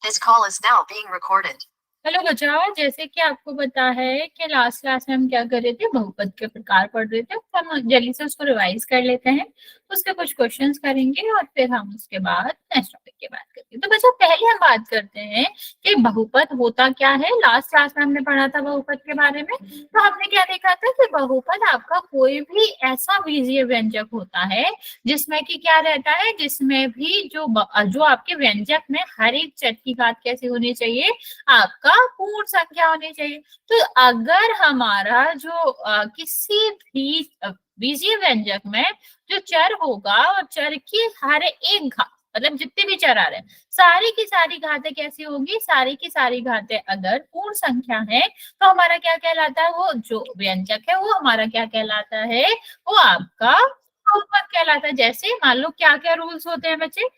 This call is now being recorded. Hello बच्चों, जैसे कि आपको पता है कि लास्ट क्लास में हम क्या कर रहे थे, बहुपद के प्रकार पढ़ रहे थे। तो हम जल्दी से उसको रिवाइज कर लेते हैं, उसके कुछ क्वेश्चंस करेंगे और फिर हम उसके बाद नेक्स्ट टॉपिक की बात करेंगे। तो बच्चों पहले हम बात करते हैं कि बहुपद होता क्या है। लास्ट क्लास में हमने पढ़ा था बहुपद के बारे में। तो हमने क्या देखा था कि बहुपद आपका कोई भी ऐसा बीजीय व्यंजक होता है जिसमें कि क्या रहता है, जिसमें भी जो आपके व्यंजक में हर एक चर की घात कैसी होनी चाहिए, आपका पूर्ण संख्या होनी चाहिए। तो अगर हमारा जो किसी भी बीजीय व्यंजक में जो चर होगा और चर की हर एक घात, मतलब जितने भी चर आ रहे हैं सारी की सारी घातें कैसी होगी, सारी की सारी घातें अगर पूर्ण संख्या है तो हमारा क्या कहलाता है, वो जो व्यंजक है वो हमारा क्या कहलाता है, वो आपका बहुपद कहलाता है। जैसे मान लो क्या क्या रूल्स होते हैं बच्चे,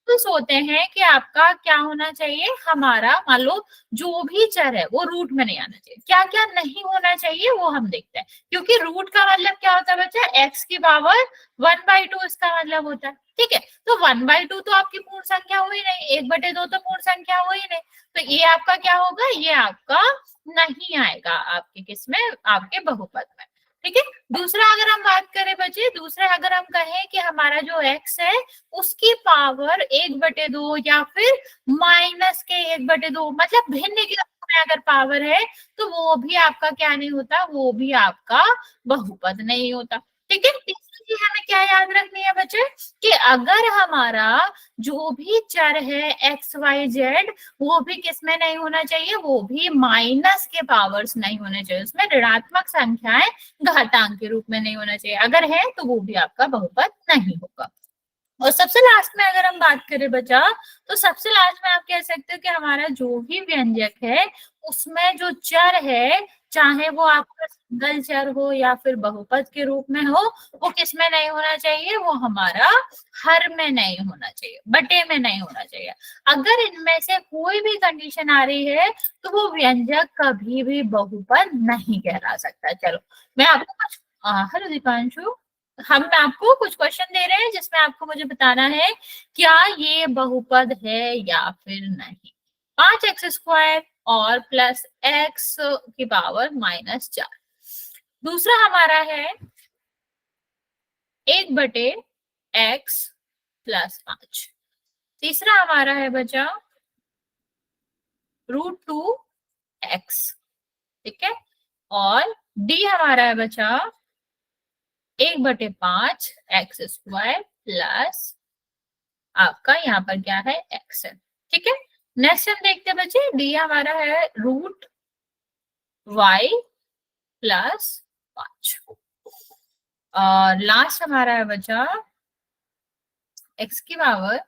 रूल्स होते हैं कि आपका क्या होना चाहिए, हमारा मान लो जो भी चर है वो रूट में नहीं आना चाहिए। क्या क्या नहीं होना चाहिए वो हम देखते हैं, क्योंकि रूट का मतलब क्या होता है बच्चा, एक्स की पावर 1/2 इसका मतलब होता है। ठीक है, तो 1/2 तो आपकी पूर्ण संख्या हुई नहीं, 1/2 तो पूर्ण संख्या हुई नहीं, तो ये आपका क्या होगा, ये आपका नहीं आएगा आपके किसमें, आपके बहुपद में। ठीक है, दूसरा अगर हम बात करें बच्चे, दूसरा अगर हम कहें कि हमारा जो एक्स है उसकी पावर 1/2 या फिर माइनस के 1/2, मतलब भिन्न के रूप में अगर पावर है तो वो भी आपका क्या नहीं होता, वो भी आपका बहुपद नहीं होता। ठीक है, तीसरी चीज हमें क्या याद रखनी है बच्चे, कि अगर हमारा जो भी चर है एक्स वाई जेड, वो भी किसमें नहीं होना चाहिए, वो भी माइनस के पावर्स नहीं होने चाहिए, उसमें ऋणात्मक संख्याएं घातांक के रूप में नहीं होना चाहिए। अगर है तो वो भी आपका बहुपद नहीं होगा। और सबसे लास्ट में अगर हम बात करें बच्चा, तो सबसे लास्ट में आप कह सकते हो कि हमारा जो भी व्यंजक है उसमें जो चर है, चाहे वो आपका सिंगल चर हो या फिर बहुपद के रूप में हो, वो किस में नहीं होना चाहिए, वो हमारा हर में नहीं होना चाहिए, बटे में नहीं होना चाहिए। अगर इनमें से कोई भी कंडीशन आ रही है तो वो व्यंजक कभी भी बहुपद नहीं कहला सकता। चलो मैं आपको कुछ हेलो दीपांशु, हम आपको कुछ क्वेश्चन दे रहे हैं जिसमें आपको मुझे बताना है क्या ये बहुपद है या फिर नहीं। 5x² और प्लस x की पावर -4। दूसरा हमारा है 1/x + 5। तीसरा हमारा है बचा √2x। ठीक है, और डी हमारा है बचा 1/5 x² प्लस आपका यहाँ पर क्या है, x है। ठीक है, नेक्स्ट हम देखते हैं बच्चे, डी हमारा है √y + 5। और लास्ट हमारा है बचा x की पावर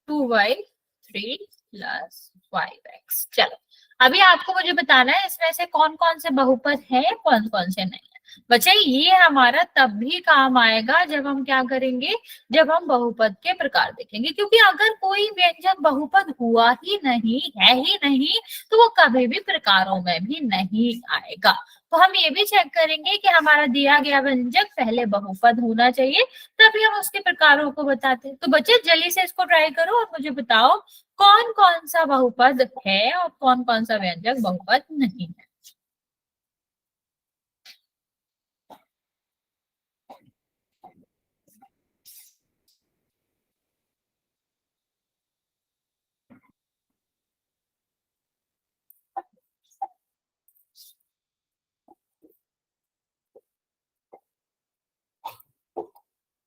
2y3 + 5x। चलो अभी आपको मुझे बताना है इसमें से कौन कौन से बहुपद हैं, कौन कौन से नहीं है। बच्चे ये हमारा तब भी काम आएगा जब हम क्या करेंगे, जब हम बहुपद के प्रकार देखेंगे, क्योंकि अगर कोई व्यंजक बहुपद हुआ ही नहीं है ही नहीं तो वो कभी भी प्रकारों में भी नहीं आएगा। तो हम ये भी चेक करेंगे कि हमारा दिया गया व्यंजक पहले बहुपद होना चाहिए, तभी हम उसके प्रकारों को बताते हैं। तो बच्चे जल्दी से इसको ट्राई करो और मुझे बताओ कौन कौन सा बहुपद है और कौन कौन सा व्यंजक बहुपद नहीं है।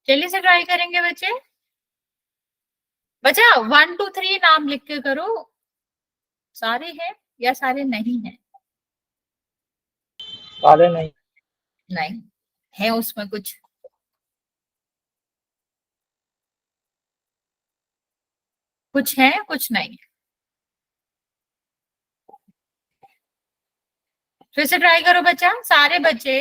जल्दी से ट्राई करेंगे बच्चे। बच्चा 1 2 3 नाम लिख के करो, सारे हैं या सारे नहीं है। सारे नहीं। नहीं है, उसमें कुछ कुछ है कुछ नहीं है। फिर से ट्राई करो बच्चा, सारे बच्चे।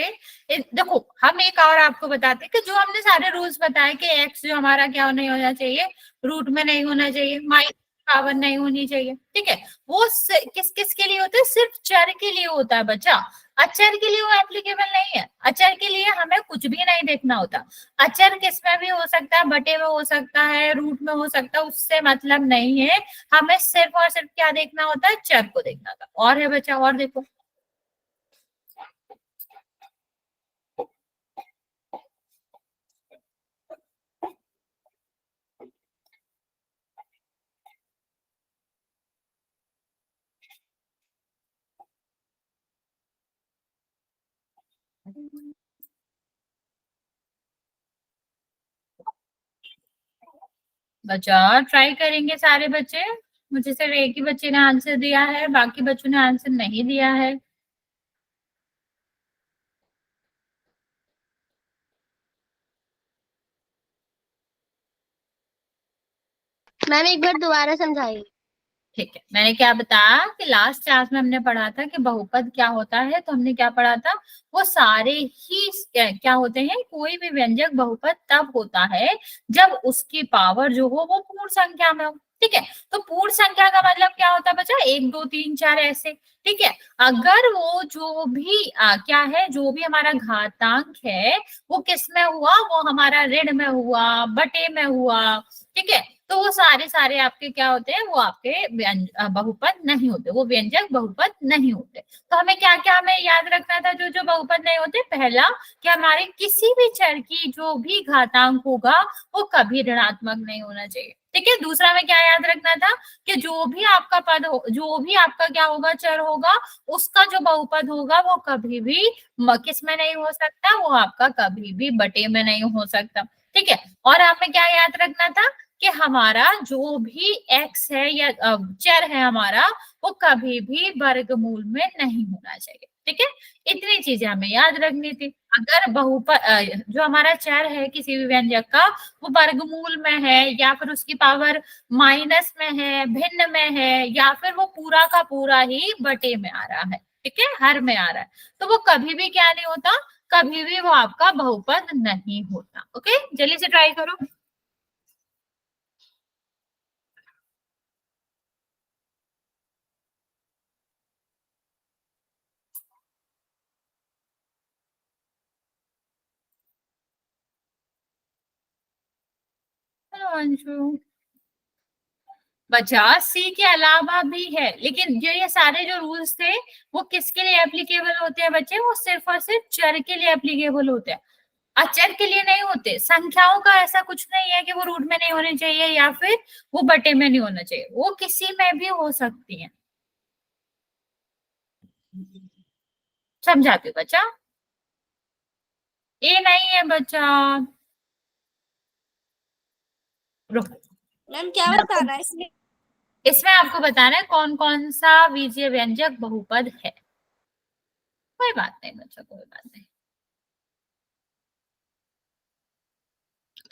देखो हम एक और आपको बताते हैं कि जो हमने सारे रूल्स बताए कि एक्स जो हमारा क्या नहीं होना चाहिए, रूट में नहीं होना चाहिए, माइनस पावर नहीं होनी चाहिए। ठीक है, वो किस किस के लिए होता है, सिर्फ चर के लिए होता है बच्चा। अचर के लिए वो एप्लीकेबल नहीं है। अचर के लिए हमें कुछ भी नहीं देखना होता। अचर किस में भी हो सकता है, बटे में हो सकता है, रूट में हो सकता है, उससे मतलब नहीं है। हमें सिर्फ और सिर्फ क्या देखना होता है, चर को देखना होता। और है बच्चा, और देखो। बच्चा ट्राई करेंगे सारे बच्चे। मुझे सिर्फ एक ही बच्चे ने आंसर दिया है, बाकी बच्चों ने आंसर नहीं दिया है। मैम एक बार दोबारा समझाइए। ठीक है, मैंने क्या बताया कि लास्ट क्लास में हमने पढ़ा था कि बहुपद क्या होता है। तो हमने क्या पढ़ा था, वो सारे ही क्या होते हैं, कोई भी व्यंजक बहुपद तब होता है जब उसकी पावर जो हो वो पूर्ण संख्या में हो। ठीक है, तो पूर्ण संख्या का मतलब क्या होता है बच्चा, 1 2 3 4 ऐसे। ठीक है, अगर वो जो भी क्या है, जो भी हमारा घातांक है वो किस में हुआ, वो हमारा ऋण में हुआ, बटे में हुआ। ठीक है, तो वो सारे सारे आपके क्या होते हैं, वो आपके बहुपद नहीं होते, वो व्यंजक बहुपद नहीं होते। तो हमें क्या क्या हमें याद रखना था, जो जो बहुपद नहीं होते। पहला कि हमारे किसी भी चर की जो भी घातांक होगा वो कभी ऋणात्मक नहीं होना चाहिए। ठीक है, दूसरा में क्या याद रखना था कि जो भी आपका पद हो, जो भी आपका क्या होगा, चर होगा, उसका जो बहुपद होगा वो कभी भी किस में नहीं हो सकता, वो आपका कभी भी बटे में नहीं हो सकता। ठीक है, और हमें क्या याद रखना था कि हमारा जो भी x है या चर है हमारा, वो कभी भी वर्गमूल में नहीं होना चाहिए। ठीक है, इतनी चीजें हमें याद रखनी थी। अगर बहुपद जो हमारा चर है किसी भी व्यंजक का, वो वर्गमूल में है या फिर उसकी पावर माइनस में है, भिन्न में है, या फिर वो पूरा का पूरा ही बटे में आ रहा है, ठीक है, हर में आ रहा है, तो वो कभी भी क्या नहीं होता, कभी भी वो आपका बहुपद नहीं होता। ओके, जल्दी से ट्राई करो। हेलो अंशु। बचा सी के अलावा भी है, लेकिन जो ये सारे जो रूल्स थे वो किसके लिए एप्लीकेबल होते हैं बच्चे, वो सिर्फ और सिर्फ चर के लिए एप्लीकेबल होते हैं, अचर के लिए नहीं होते। संख्याओं का ऐसा कुछ नहीं है कि वो रूट में नहीं होने चाहिए या फिर वो बटे में नहीं होना चाहिए, वो किसी में भी हो सकती है। समझाती हूँ बच्चा, ये नहीं है बच्चा, रुको। मैम क्या बताना है इसमें? इसमें आपको बताना है कौन कौन सा बीजीय व्यंजक बहुपद है। कोई बात नहीं बच्चा, कोई बात नहीं।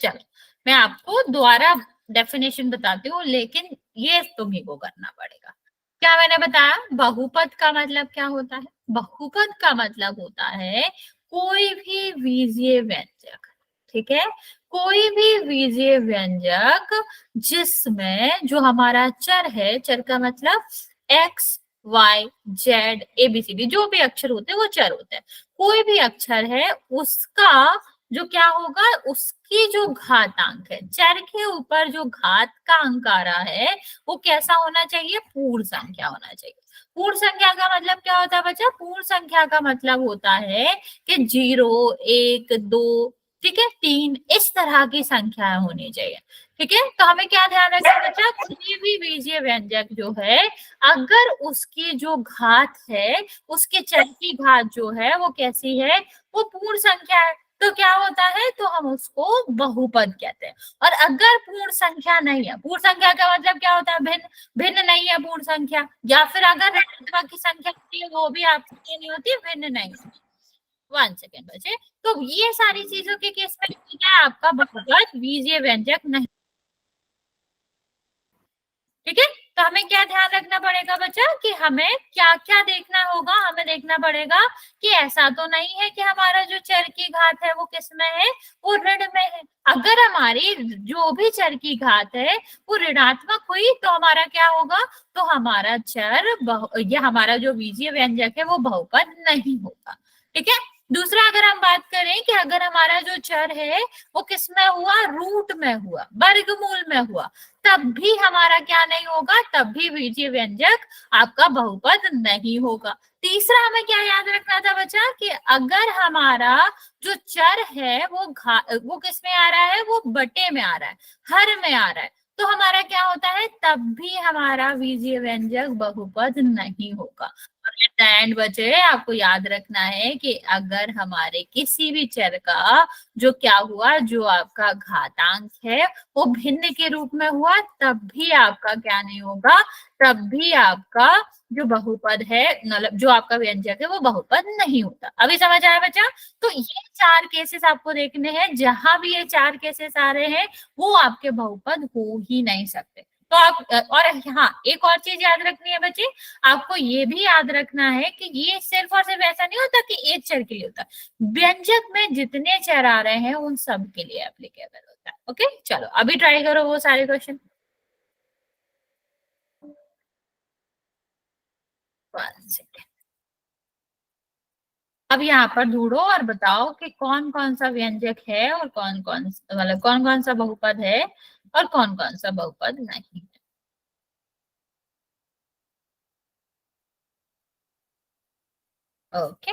चलो, मैं आपको दोबारा डेफिनेशन बताती हूँ, लेकिन ये तुम्ही को करना पड़ेगा। क्या मैंने बताया, बहुपद का मतलब क्या होता है, बहुपद का मतलब होता है कोई भी बीजीय व्यंजक। ठीक है, कोई भी बीजीय व्यंजक जिसमें जो हमारा चर है, चर का मतलब एक्स वाई जेड एबीसीडी, जो भी अक्षर होते हैं वो चर होते हैं। कोई भी अक्षर है उसका जो क्या होगा, उसकी जो घातांक है, चर के ऊपर जो घात का अंक आ रहा है, वो कैसा होना चाहिए, पूर्ण संख्या होना चाहिए। पूर्ण संख्या का मतलब क्या होता है बच्चा, पूर्ण संख्या का मतलब होता है कि 0 1 2, ठीक है, 3, इस तरह की संख्याएं होनी चाहिए। ठीक है, तो हमें क्या ध्यान रखना है बच्चा, कोई भी बीजीय व्यंजक जो है, अगर उसकी जो घात है, उसके चर की घात जो है वो कैसी है, वो पूर्ण संख्या है, तो क्या होता है, तो हम उसको बहुपद कहते हैं। और अगर पूर्ण संख्या नहीं है, पूर्ण संख्या का मतलब क्या होता है, भिन्न, भिन्न नहीं है पूर्ण संख्या, या फिर अगर ऋणात्मक की संख्या होती है वो भी आपकी नहीं होती, भिन्न नहीं होती। 1 सेकेंड बचे, तो ये सारी चीजों के केस में क्या है, आपका बहुपद बीजीय व्यंजक नहीं। ठीक है, तो हमें हमें क्या ध्यान रखना पड़ेगा बच्चा कि हमें क्या क्या देखना होगा। हमें देखना पड़ेगा कि ऐसा तो नहीं है कि हमारा जो चर की घात है वो किस में है, वो ऋण में है। अगर हमारी जो भी चर की घात है वो ऋणात्मक हुई तो हमारा क्या होगा, तो हमारा चर या हमारा जो बीजीय व्यंजक है वो बहुपद नहीं होगा। ठीक है। दूसरा अगर हम बात करें कि अगर हमारा जो चर है वो किस में हुआ, रूट में हुआ, वर्गमूल में हुआ, तब भी हमारा क्या नहीं होगा, तब भी बीजीय व्यंजक आपका बहुपद नहीं होगा। तीसरा हमें क्या याद रखना था बच्चा कि अगर हमारा जो चर है वो किस में आ रहा है, वो बटे में आ रहा है, हर में आ रहा है, तो हमारा क्या होता है, तब भी हमारा बीजीय व्यंजक बहुपद नहीं होगा। एंड बचे आपको याद रखना है कि अगर हमारे किसी भी चर का जो क्या हुआ, जो आपका घातांक है वो भिन्न के रूप में हुआ, तब भी आपका क्या नहीं होगा, तब भी आपका जो बहुपद है, मतलब जो आपका व्यंजक है वो बहुपद नहीं होता। अभी समझ आया बच्चा? तो ये 4 केसेस आपको देखने हैं, जहां भी ये 4 केसेस आ रहे हैं वो आपके बहुपद हो ही नहीं सकते। तो आप और हाँ, एक और चीज याद रखनी है बच्चे, आपको ये भी याद रखना है कि ये सिर्फ और सिर्फ ऐसा नहीं होता कि एक चर के लिए होता है, व्यंजक में जितने चर आ रहे हैं उन सब के लिए एप्लीकेबल होता है। ओके, चलो अभी ट्राई करो वो सारे क्वेश्चन। अब यहाँ पर ढूंढो और बताओ कि कौन कौन सा व्यंजक है और कौन कौन, मतलब कौन कौन सा बहुपद है और कौन कौन सा बहुपद नहीं है। Okay,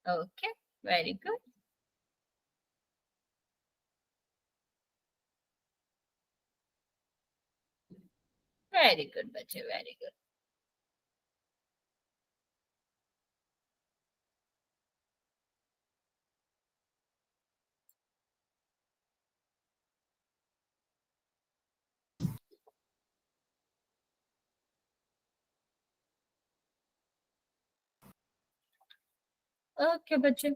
okay, very good, very good बच्चे, वेरी गुड। ओके बच्चे,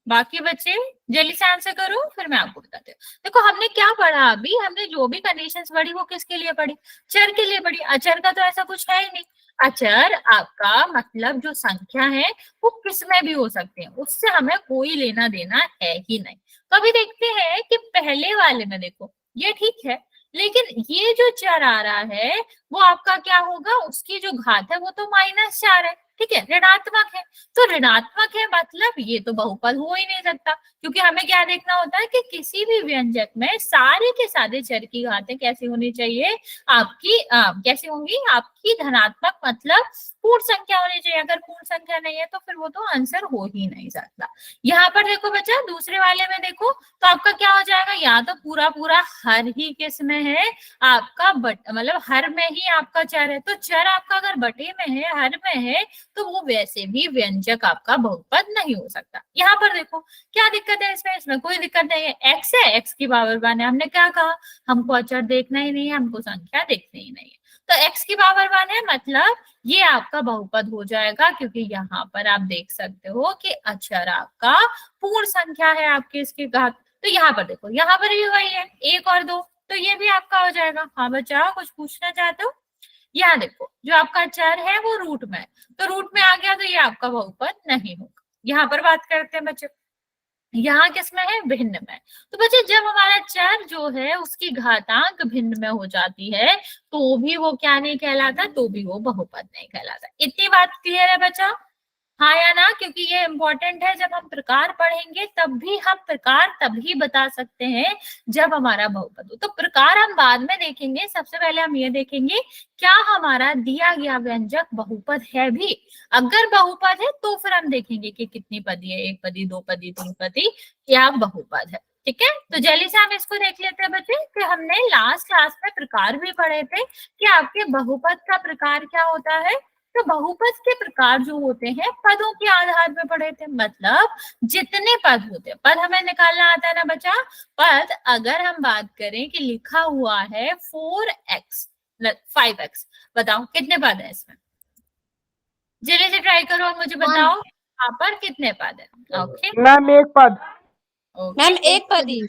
बाकी बच्चे जल्दी से आंसर करो, फिर मैं आपको बताती हूँ। देखो हमने क्या पढ़ा, अभी हमने जो भी कंडीशंस पढ़ी वो किसके लिए पढ़ी, चर के लिए पढ़ी। अचर का तो ऐसा कुछ है ही नहीं। अचर आपका मतलब जो संख्या है वो किस में भी हो सकते हैं, उससे हमें कोई लेना देना है ही नहीं। तो अभी देखते हैं कि पहले वाले में देखो ये ठीक है, लेकिन ये जो चर आ रहा है वो आपका क्या होगा, उसकी जो घात है वो तो -4 है। ठीक है, ऋणात्मक है। तो ऋणात्मक है मतलब ये तो बहुपद हो ही नहीं सकता, क्योंकि हमें क्या देखना होता है कि किसी भी व्यंजक में सारे के सारे चर की घातें कैसी होनी चाहिए, आपकी कैसी होंगी, आपकी धनात्मक, मतलब पूर्ण संख्या होनी चाहिए। अगर पूर्ण संख्या नहीं है तो फिर वो तो आंसर हो ही नहीं सकता। यहाँ पर देखो बच्चा, दूसरे वाले में देखो तो आपका क्या हो जाएगा, या तो पूरा पूरा हर ही किस में है, आपका मतलब हर में ही आपका चर है। तो चर आपका अगर बटे में है, हर में है, तो वो वैसे भी व्यंजक आपका बहुपद नहीं हो सकता। यहाँ पर देखो क्या दिक्कत है इसमें, इसमें कोई दिक्कत नहीं है, एक्स है, एक्स की पावर 1 है। हमने क्या कहा, हमको अचर देखना ही नहीं है, हमको संख्या देखनी ही नहीं है। तो एक्स की पावर 1 है, मतलब ये आपका बहुपद हो जाएगा, क्योंकि यहाँ पर आप देख सकते हो कि अचर आपका पूर्ण संख्या है आपके इसके घात। तो यहाँ पर देखो, यहाँ पर भी वही है, 1 और 2, तो ये भी आपका हो जाएगा। हाँ बच्चा, कुछ पूछना चाहते हो? यहाँ देखो जो आपका चर है वो रूट में है, तो रूट में आ गया तो ये आपका बहुपद नहीं होगा। यहाँ पर बात करते हैं बच्चे, यहाँ किसमें है, भिन्न में। तो बच्चे जब हमारा चर जो है उसकी घातांक भिन्न में हो जाती है तो भी वो क्या नहीं कहलाता, तो भी वो बहुपद नहीं कहलाता। इतनी बात क्लियर है बच्चा? हाँ या ना? क्योंकि ये इंपॉर्टेंट है, जब हम प्रकार पढ़ेंगे तब भी हम प्रकार तभी बता सकते हैं जब हमारा बहुपद हो। तो प्रकार हम बाद में देखेंगे, सबसे पहले हम ये देखेंगे क्या हमारा दिया गया व्यंजक बहुपद है भी। अगर बहुपद है तो फिर हम देखेंगे कि कितनी पदी है, 1 पदी, 2 पदी, 3 पदी, क्या बहुपद है। ठीक है, तो जल्दी से हम इसको देख लेते हैं बच्चे कि हमने लास्ट क्लास में प्रकार भी पढ़े थे कि आपके बहुपद का प्रकार क्या होता है। तो बहुपद के प्रकार जो होते हैं पदों के आधार पर पढ़े थे, मतलब जितने पद होते हैं, पद हमें निकालना आता है ना बच्चा। पद अगर हम बात करें कि लिखा हुआ है 4x, 5x। बताओ कितने पद है इसमें, जल्दी से ट्राई करो और मुझे बताओ यहाँ पर कितने पद है। ओके मैम एक पद। ओके मैम एक पद ही।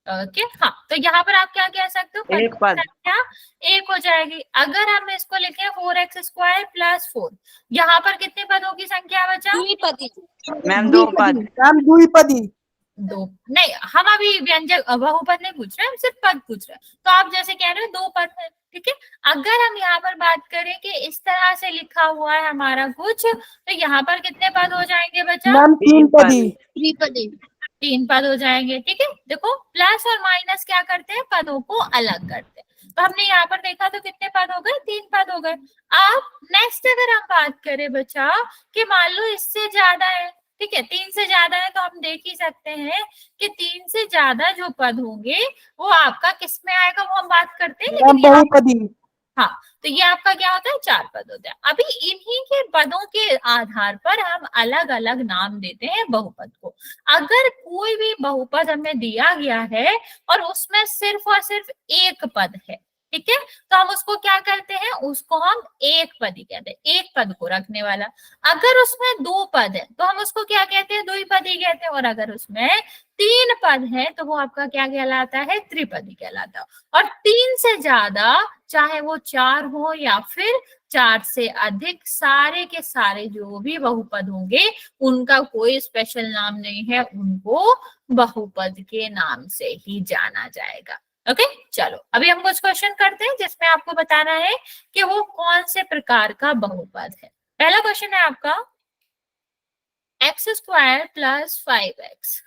ओके हाँ, तो यहाँ पर आप क्या कह सकते हो, पदों एक की पद। संख्या एक हो जाएगी। अगर हम इसको लिखें 4x² + 4, यहाँ पर कितने पदों की संख्या बचा, द्विपदी। मैम दो पद। मैम द्विपदी। दो। नहीं, हम अभी व्यंजक बहुपद नहीं पूछ रहे, हम सिर्फ पद पूछ रहे हैं। तो आप जैसे कह रहे हो 2 पद है, ठीक है। अगर हम यहाँ पर बात करें कि इस तरह से लिखा हुआ है हमारा कुछ, तो यहाँ पर कितने पद हो जाएंगे बच्चा, मैम तीन पदी। द्विपदी। 3 पद हो जाएंगे, ठीक है। देखो प्लस और माइनस क्या करते हैं, पदों को अलग करते हैं। तो हमने यहाँ पर देखा तो कितने पद हो गए, 3 पद हो गए। अब नेक्स्ट अगर हम बात करें बच्चा कि मान लो इससे ज्यादा है, ठीक है, 3 से ज्यादा है, तो हम देख ही सकते हैं कि 3 से ज्यादा जो पद होंगे वो आपका किस में आएगा, वो हम बात करते हैं। लेकिन यहाँ बहुपदी। हाँ, तो ये आपका क्या होता है, 4 पद होता है। अभी इन्हीं के पदों के आधार पर हम अलग अलग नाम देते हैं बहुपद को। अगर कोई भी बहुपद हमें दिया गया है और उसमें सिर्फ और सिर्फ एक पद है, ठीक है, तो हम उसको क्या कहते हैं, उसको हम एक पदी कहते हैं, एक पद को रखने वाला। अगर उसमें 2 पद है तो हम उसको क्या कहते हैं, द्विपदी कहते हैं। और अगर उसमें 3 पद है तो वो आपका क्या कहलाता है, त्रिपदी कहलाता है। और 3 से ज्यादा, चाहे वो 4 हो या फिर 4 से अधिक, सारे के सारे जो भी बहुपद होंगे उनका कोई स्पेशल नाम नहीं है, उनको बहुपद के नाम से ही जाना जाएगा। ओके चलो, अभी हम कुछ क्वेश्चन करते हैं जिसमें आपको बताना है कि वो कौन से प्रकार का बहुपद है। पहला क्वेश्चन है आपका x² + 5x।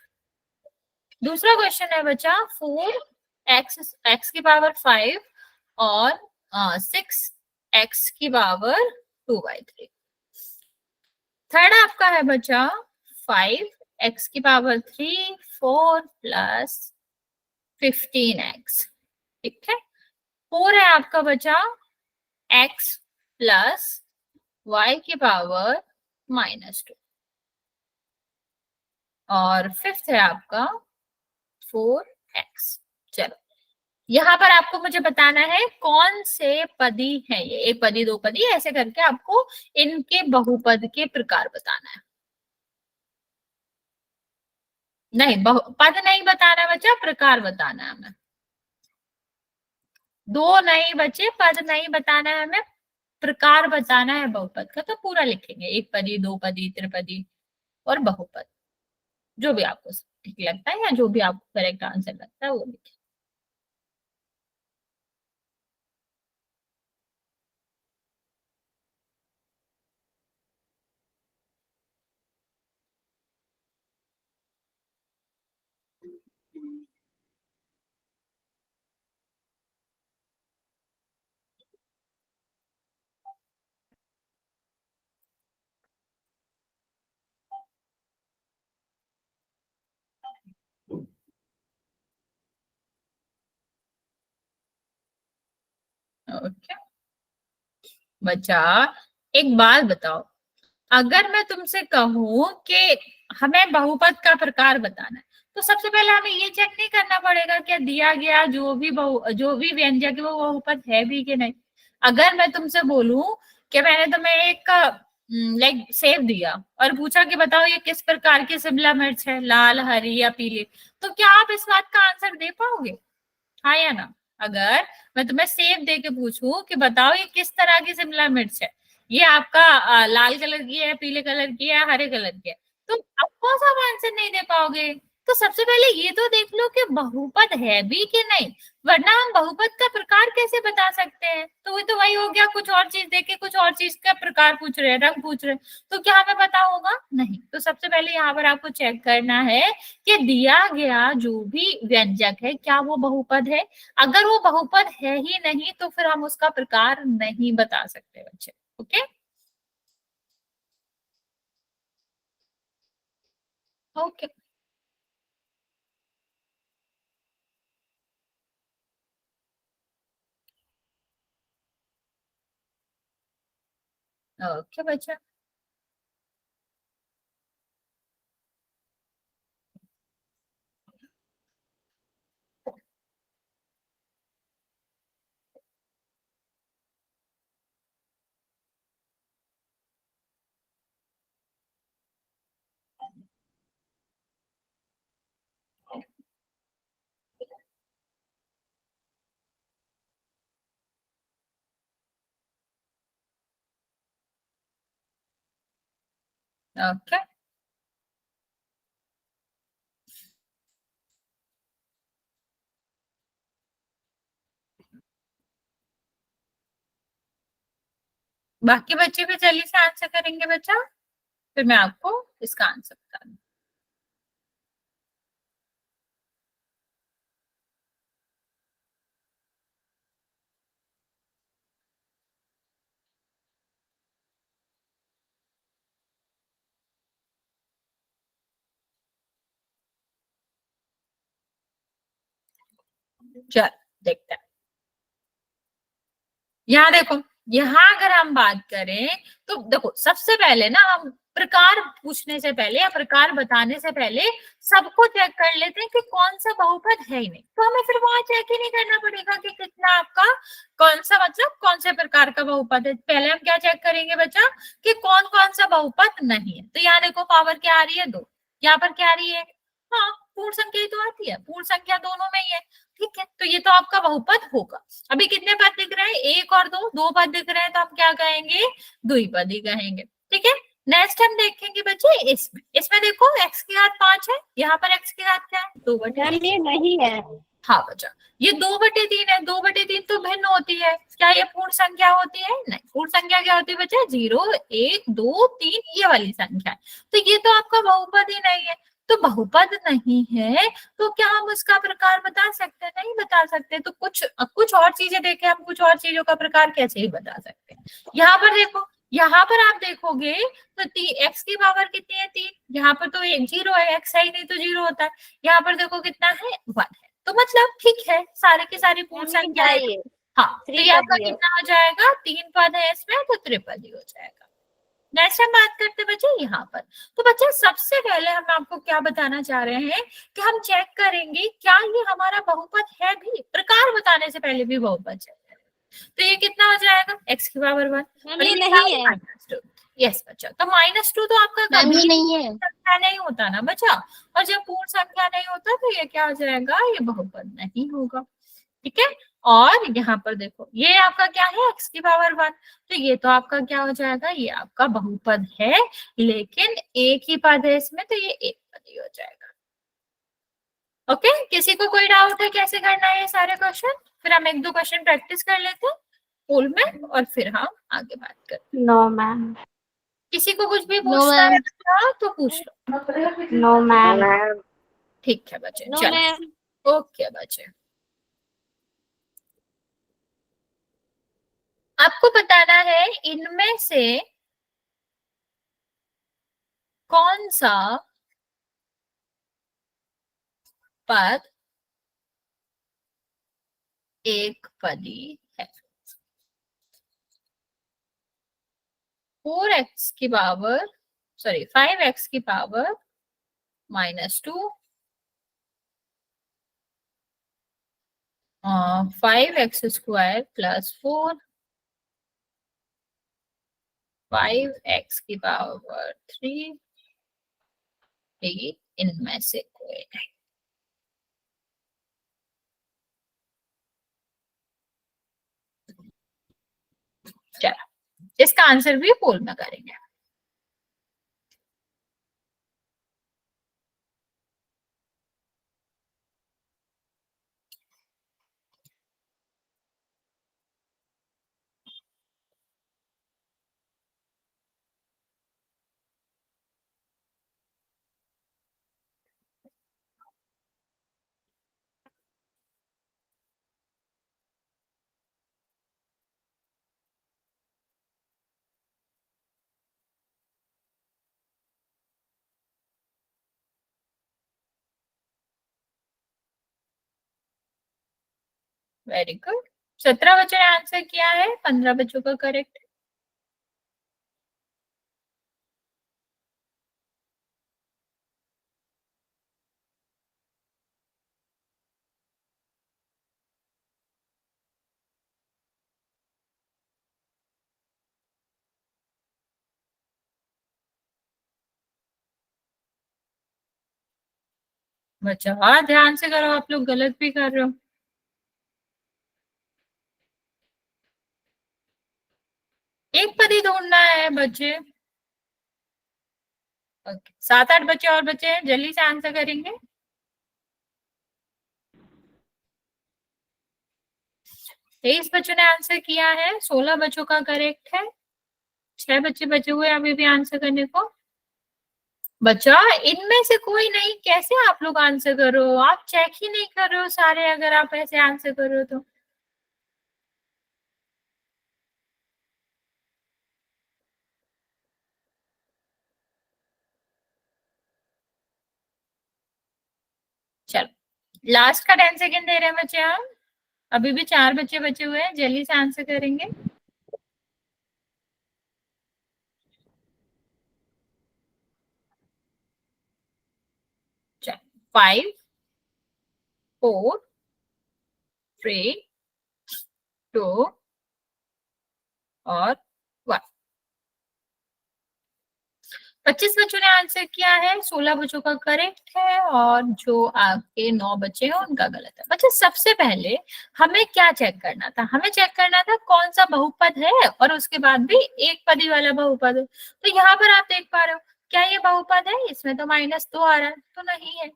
दूसरा क्वेश्चन है बच्चा 4x⁵ और 6x⁵ थर्ड आपका है बच्चा 5x⁵ 4 + 15x, ठीक है। 4 है आपका बचा x + y⁻², और फिफ्थ है आपका 4x। चलो, यहाँ पर आपको मुझे बताना है कौन से पदी है ये, एक पदी, दो पदी, ऐसे करके आपको इनके बहुपद के प्रकार बताना है। नहीं, पद नहीं बताना बच्चा, प्रकार बताना है हमें। दो नहीं बच्चे, पद नहीं बताना है हमें, प्रकार बताना है बहुपद का। तो पूरा लिखेंगे, एक पदी, दो पदी, त्रिपदी और बहुपद, जो भी आपको ठीक लगता है या जो भी आपको करेक्ट आंसर लगता है वो लिखें। ओके बच्चा, एक बात बताओ, अगर मैं तुमसे कहूं कि हमें बहुपद का प्रकार बताना है, तो सबसे पहले हमें ये चेक नहीं करना पड़ेगा कि दिया गया जो भी व्यंजक है वो बहुपद है भी कि नहीं। अगर मैं तुमसे बोलूं कि मैंने तुम्हें एक लाइक सेब दिया और पूछा कि बताओ ये किस प्रकार की शिमला मिर्च है, लाल, हरी या पीली, तो क्या आप इस बात का आंसर दे पाओगे, हाँ या ना। अगर मैं तुम्हें सेब दे के पूछूं कि बताओ ये किस तरह की शिमला मिर्च है, ये आपका लाल कलर की है, पीले कलर की है, हरे कलर की है, तो आप कौन सा आंसर नहीं दे पाओगे। तो सबसे पहले ये तो देख लो कि बहुपद है भी कि नहीं, वरना हम बहुपद का प्रकार कैसे बता सकते हैं। तो वो तो वही हो गया, कुछ और चीज देके कुछ और चीज का प्रकार पूछ रहे हैं, रंग पूछ रहे हैं, तो क्या हमें पता होगा, नहीं। तो सबसे पहले यहाँ पर आपको चेक करना है कि दिया गया जो भी व्यंजक है क्या वो बहुपद है। अगर वो बहुपद है ही नहीं तो फिर हम उसका प्रकार नहीं बता सकते बच्चे। ओके ओके ओके बच्चा। ओके, बाकी बच्चे भी जल्दी से आंसर करेंगे बच्चा, फिर मैं आपको इसका आंसर बता दूँ। चल देखते हैं, यहाँ देखो, यहाँ अगर हम बात करें तो देखो, सबसे पहले ना हम प्रकार पूछने से पहले या प्रकार बताने से पहले सबको चेक कर लेते हैं कि कौन सा बहुपद है ही नहीं, तो हमें फिर वहां चेक ही नहीं करना पड़ेगा कि कितना आपका कौन सा, मतलब कौन से प्रकार का बहुपद है। पहले हम क्या चेक करेंगे बच्चा, कि कौन कौन सा बहुपद नहीं है। तो यहाँ देखो पावर क्या आ रही है, 2, यहाँ पर क्या आ रही है, हाँ पूर्ण संख्या ही तो आती है, पूर्ण संख्या दोनों में ही है, ठीक है, तो ये तो आपका बहुपद होगा। अभी कितने पद दिख रहे हैं, 1 और 2, 2 पद दिख रहे हैं, तो हम क्या कहेंगे, द्विपदी कहेंगे, ठीक है। नेक्स्ट हम देखेंगे बच्चे इसमें देखो x की घात 5 है, यहाँ पर x की घात क्या है, 2/3। ये नहीं है। हाँ बच्चा, ये 2/3 है, 2/3 तो भिन्न होती है, क्या ये पूर्ण संख्या होती है, नहीं, पूर्ण संख्या क्या होती है बच्चा, 0 1 2 3, ये वाली संख्या है, तो ये तो आपका बहुपद ही नहीं है। तो बहुपद नहीं है तो क्या हम उसका प्रकार बता सकते हैं, नहीं बता सकते, तो कुछ और चीजें देखें, हम कुछ और चीजों का प्रकार कैसे ही बता सकते हैं। यहाँ पर देखो, यहाँ पर आप देखोगे तो x की पावर कितनी है, 3, यहाँ पर तो 0 है, x है ही नहीं तो 0 होता है, यहाँ पर देखो कितना है, 1 है, तो मतलब ठीक है, सारे की सारी पूर्ण संख्या है। हाँ, तो ये आपका कितना हो जाएगा, 3 पद है इसमें, तो त्रिपदी हो जाएगा। नेक्स्ट हम बात करते बच्चे यहाँ पर, तो बच्चे सबसे पहले हम आपको क्या बताना चाह रहे हैं कि हम चेक करेंगे क्या ये हमारा बहुपद है भी, प्रकार बताने से पहले भी बहुपद चेक करेंगे। तो ये कितना हो जाएगा, x की पावर 1, और ये नहीं है -2। यस बच्चा, तो -2 तो आपका कभी नहीं है, संख्या नहीं होता ना बच्चा, और जब पूर्ण संख्या नहीं होता तो ये क्या हो जाएगा, ये बहुपद नहीं होगा, ठीक है। और यहाँ पर देखो, ये आपका क्या है, x की पावर 1, तो ये तो आपका क्या हो जाएगा, ये आपका बहुपद है, लेकिन एक ही पद है इसमें, तो ये एक पद ही हो जाएगा। ओके, किसी को कोई डाउट है कैसे करना है ये सारे क्वेश्चन, फिर हम 1-2 क्वेश्चन प्रैक्टिस कर लेते हैं स्कूल में, और फिर हम आगे बात करते हैं। नो मैम, किसी को कुछ भी पूछना है तो पूछ लो। नो मैम, ठीक है बच्चे, नो चलो, मैम। ओके बच्चे, आपको बताना है इनमें से कौन सा पद एक पदी है। 4x की पावर, सॉरी 5x की पावर -2, 5x² +4, 5x की पावर 3, इनमें से कोई नहीं। चलो, इसका आंसर भी पोल में करेंगे। वेरी गुड, 17 बच्चों ने आंसर किया है, 15 बच्चों का करेक्ट। बच्चा हाँ ध्यान से करो, आप लोग गलत भी कर रहे हो। एक पद ही ढूंढना है बच्चे। ओके, 7-8 बच्चे और बचे हैं, जल्दी से आंसर करेंगे। 23 बच्चों ने आंसर किया है, 16 बच्चों का करेक्ट है, 6 बच्चे बचे हुए हैं अभी भी आंसर करने को। बच्चा इनमें से कोई नहीं, कैसे आप लोग आंसर कर रहे हो? आप चेक ही नहीं कर रहे हो सारे, अगर आप ऐसे आंसर कर रहे हो तो। चलो लास्ट का 10 सेकेंड दे रहे हैं बच्चे हम। अभी भी 4 बच्चे बचे हुए हैं, जल्दी से आंसर करेंगे। चलो 5 4 3 2 और 1। 25 बच्चों ने आंसर किया है, 16 बच्चों का करेक्ट है और जो आपके 9 बच्चे हैं उनका गलत है। बच्चे सबसे पहले हमें क्या चेक करना था? हमें चेक करना था कौन सा बहुपद है और उसके बाद भी एक पदी वाला बहुपद है। तो यहाँ पर आप देख पा रहे हो, क्या ये बहुपद है? इसमें तो -2 आ रहा है, तो नहीं है।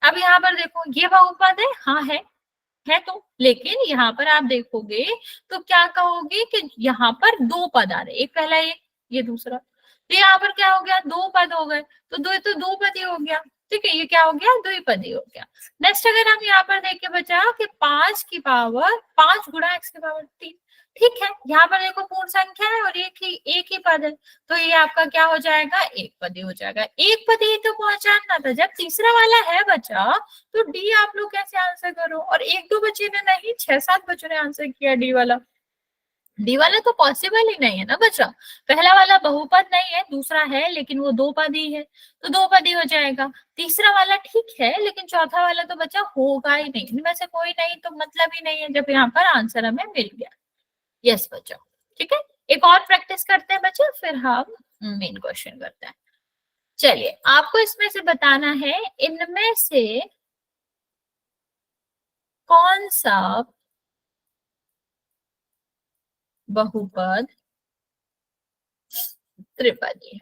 अब यहाँ पर देखो, ये बहुपद है, हाँ है तो, लेकिन यहाँ पर आप देखोगे तो क्या कहोगे कि यहाँ पर 2 पद आ रहे, एक पहला ये दूसरा, तो यहाँ पर क्या हो गया? 2 पद हो गए, तो दो तो 2 पद ही हो गया। ठीक है, ये क्या हो गया? 2 पद ही हो गया। नेक्स्ट अगर हम यहाँ पर देख के बचा कि 5 की पावर 5 गुणा x की पावर 3, ठीक है, यहाँ पर देखो पूर्ण संख्या है और एक ही पद है, तो ये आपका क्या हो जाएगा? एक पद ही हो जाएगा। एक पद ही तो पहचानना था, जब तीसरा वाला है बचा तो डी आप लोग कैसे आंसर करो? और 1-2 बच्चे ने नहीं, 6-7 बच्चों ने आंसर किया डी वाला। डी वाला तो पॉसिबल ही नहीं है ना बच्चा, पहला वाला बहुपद नहीं है, दूसरा है लेकिन वो 2 पद ही है, तो 2 पद ही हो जाएगा। तीसरा वाला ठीक है, लेकिन चौथा वाला तो बच्चा होगा ही नहीं, इनमें से कोई नहीं, तो मतलब ही नहीं है जब यहाँ पर आंसर हमें मिल गया। यस बच्चा, ठीक है। एक और प्रैक्टिस करते हैं बच्चे, फिर हम मेन क्वेश्चन करते हैं। चलिए, आपको इसमें से बताना है इनमें से कौन सा बहुपद त्रिपदी है।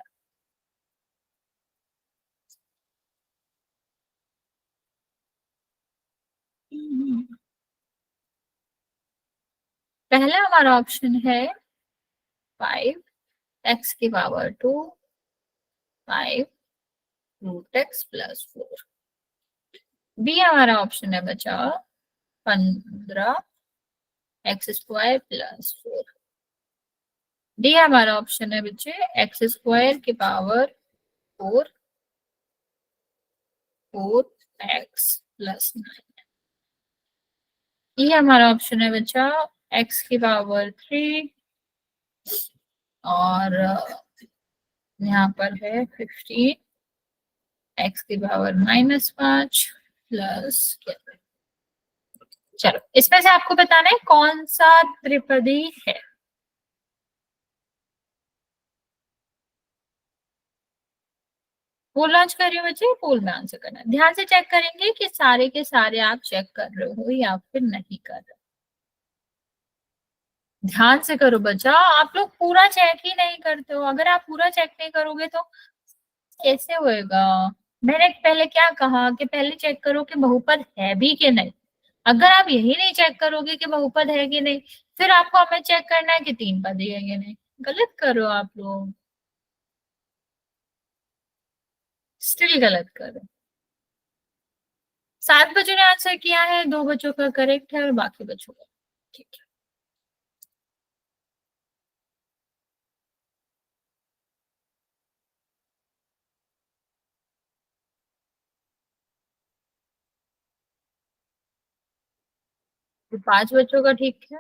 पहला हमारा ऑप्शन है 5x की power 2 5 root x plus 4। B हमारा ऑप्शन है बचा 15x² प्लस 4। डी हमारा ऑप्शन है बच्चे x² की पावर 4 4x प्लस 9। ये हमारा ऑप्शन है बच्चा x की पावर 3 और यहाँ पर है 15 x की पावर -5 प्लस। चलो इसमें से आपको बताना है कौन सा त्रिपदी है। पोल लॉन्च कर रही हो बच्चे, पोल में आंसर करना है। ध्यान से चेक करेंगे कि सारे के सारे आप चेक कर रहे हो या फिर नहीं कर रहे। ध्यान से करो बच्चा, आप लोग पूरा चेक ही नहीं करते हो। अगर आप पूरा चेक नहीं करोगे तो कैसे होएगा? मैंने पहले क्या कहा कि पहले चेक करो कि बहुपद है भी कि नहीं। अगर आप यही नहीं चेक करोगे कि बहुपद है कि नहीं, फिर आपको हमें चेक करना है कि 3 पद ही है कि नहीं। गलत करो आप लोग, स्टिल गलत करो। 7 बच्चों ने आंसर किया है, 2 बच्चों का करेक्ट है और बाकी बच्चों का ठीक है। तो 5 बच्चों का ठीक है।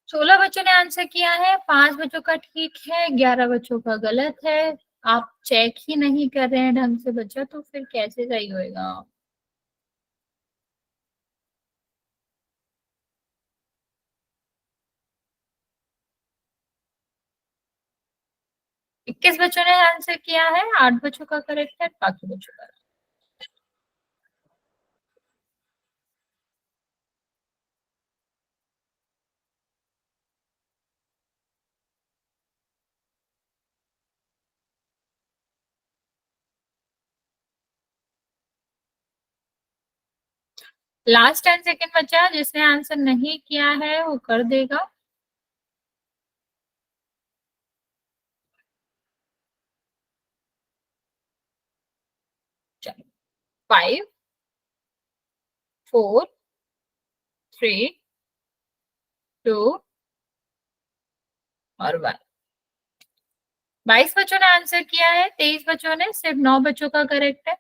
सोलह बच्चों ने आंसर किया है, 5 बच्चों का ठीक है, 11 बच्चों का गलत है। आप चेक ही नहीं कर रहे हैं ढंग से बच्चा, तो फिर कैसे सही होएगा? 21 बच्चों ने आंसर किया है, 8 बच्चों का करेक्ट है, बाकी बच्चों का। लास्ट 10 सेकेंड बचा, जिसने आंसर नहीं किया है वो कर देगा। चलो 5 4 3 2 और 1। 22 बच्चों ने आंसर किया है, 23 बच्चों ने, सिर्फ 9 बच्चों का करेक्ट है।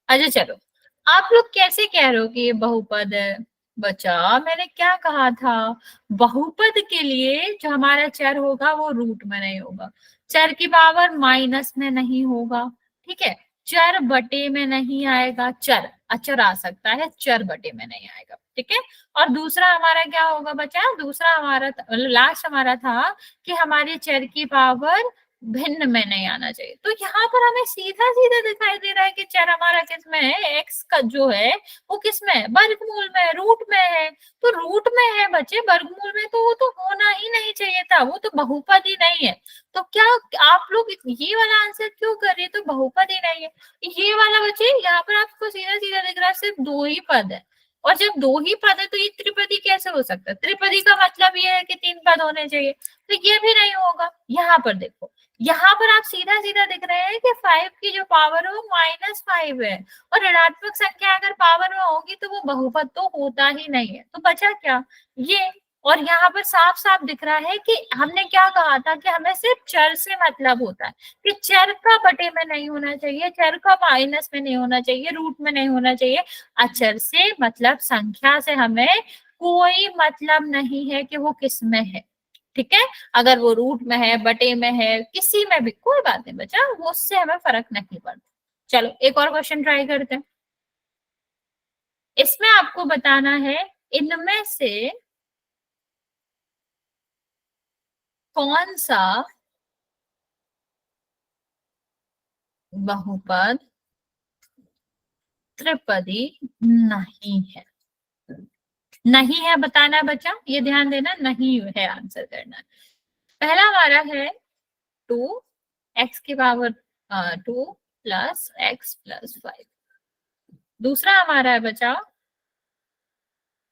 अच्छा चलो, आप लोग कैसे कह रहे हो कि ये बहुपद है? बच्चा मैंने क्या कहा था, बहुपद के लिए जो हमारा चर होगा वो रूट में नहीं होगा, चर की पावर माइनस में नहीं होगा, ठीक है, चर बटे में नहीं आएगा, चर अचर आ सकता है, चर बटे में नहीं आएगा, ठीक है। और दूसरा हमारा क्या होगा बच्चा, दूसरा हमारा लास्ट हमारा था कि हमारे चर की पावर भिन्न में नहीं आना चाहिए। तो यहाँ पर हमें सीधा सीधा दिखाई दे रहा है कि चर हमारा किस में है, एक्स का जो है वो किस में है, वर्गमूल में है, रूट में है। तो रूट में है बच्चे, वर्गमूल में तो वो तो होना ही नहीं चाहिए था, वो तो बहुपद ही नहीं है। तो क्या आप लोग ये वाला आंसर क्यों कर रहे हैं, तो बहुपद ही नहीं है ये वाला बच्चे। यहाँ पर आपको सीधा सीधा दिख रहा है सिर्फ 2 ही पद है, और जब 2 ही पद है तो ये त्रिपदी कैसे हो सकता है? त्रिपदी का मतलब ये है कि 3 पद होने चाहिए, तो ये भी नहीं होगा। यहाँ पर देखो, यहाँ पर आप सीधा सीधा दिख रहे हैं कि 5 की जो पावर है वो -5 है, और ऋणात्मक संख्या अगर पावर में होगी तो वो बहुपद तो होता ही नहीं है। तो बचा क्या, ये। और यहाँ पर साफ साफ दिख रहा है कि हमने क्या कहा था कि हमें सिर्फ चर से मतलब होता है, कि चर का बटे में नहीं होना चाहिए, चर का माइनस में नहीं होना चाहिए, रूट में नहीं होना चाहिए। अचर से मतलब संख्या से हमें कोई मतलब नहीं है कि वो किस में है, ठीक है। अगर वो रूट में है, बटे में है, किसी में भी कोई बात नहीं बचा, वो उससे हमें फर्क नहीं पड़ता। चलो एक और क्वेश्चन ट्राई करते हैं। इसमें आपको बताना है इनमें से कौन सा बहुपद त्रिपदी नहीं है। नहीं है बताना है बच्चा, ये ध्यान देना, नहीं है आंसर करना है। पहला हमारा है 2 एक्स की पावर 2 प्लस एक्स प्लस 5। दूसरा हमारा है बचा